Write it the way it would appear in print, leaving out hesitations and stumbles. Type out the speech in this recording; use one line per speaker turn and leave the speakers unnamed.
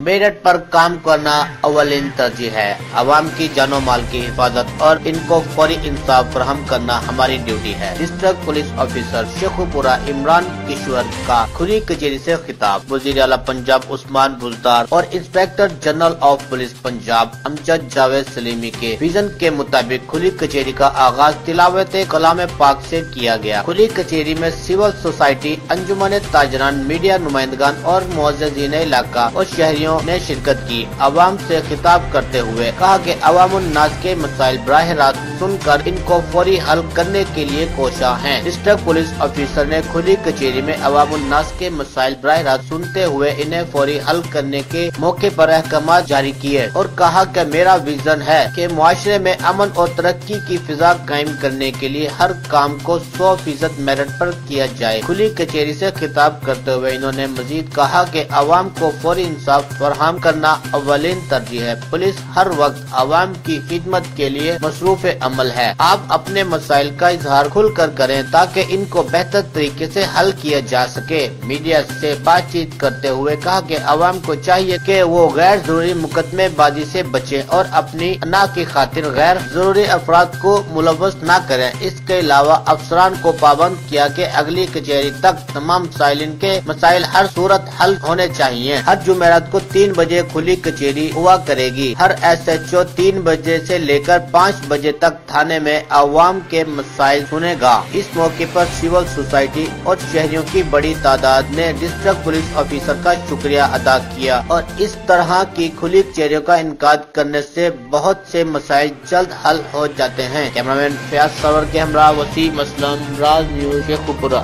मेरठ पर काम करना अव्वलीन तरजीह है। आवाम की जानो माल की हिफाजत और इनको फौरी इंसाफ फराहम करना हमारी ड्यूटी है। District police officer Sheikhupura Imran Kishore का खुली कचहरी से खिताब। वज़ीर आला पंजाब उस्मान बुज़दार और inspector general of police Punjab Amjad Javed Salimi के विजन के मुताबिक खुली कचहरी का आगाज तिलावत कलाम पाक से किया गया। खुली कचहरी में सिविल सोसाइटी, अंजुमन ताजरान, मीडिया नुमाइंदगान और मुअज़्ज़िज़ीन इलाका और शहरियों ने शिरकत की। अवाम से खिताब करते हुए कहा कि अवामुन नास के मसाइल बराह रास्त सुनकर इनको फौरी हल करने के लिए कोशा हैं। डिस्ट्रिक्ट पुलिस ऑफिसर ने खुली कचहरी में अवामुन नास के मसाइल बराह रास्त सुनते हुए इन्हें फौरी हल करने के मौके पर अहकामात जारी किए और कहा कि मेरा विजन है कि मुआशरे में अमन और तरक्की की फिजा कायम करने के लिए हर काम को 100% मेरिट पर किया जाए। खुली कचहरी से खिताब करते हुए इन्होंने मजीद कहा कि अवाम को फौरी इंसाफ फराहम करना अव्वलीन तरजीह है। पुलिस हर वक्त अवाम की खिदमत के लिए मसरूफ अमल है। आप अपने मसाइल का इजहार खुलकर करें ताकि इनको बेहतर तरीके से हल किया जा सके। मीडिया से बातचीत करते हुए कहा कि अवाम को चाहिए कि वो गैर जरूरी मुकदमेबाजी से बचे और अपनी अना की खातिर गैर जरूरी अफराद को मुलव्वस न करें। इसके अलावा अफसरान को पाबंद किया कि अगली कचहरी तक तमाम साइलिन के मसाइल हर सूरत हल होने चाहिए। हर जुमेरात को 3 बजे खुली कचहरी हुआ करेगी। हर SHO 3 बजे से लेकर 5 बजे तक थाने में अवाम के मसाइल सुनेगा। इस मौके पर सिविल सोसाइटी और शहरियों की बड़ी तादाद ने डिस्ट्रिक्ट पुलिस ऑफिसर का शुक्रिया अदा किया और इस तरह की खुली कचहरियों का इनकाद करने से बहुत से मसाइल जल्द हल हो जाते हैं। कैमरामैन फयाज सरवर के हमरा वसीम असलम, राज न्यूज़ शेखुपुरा।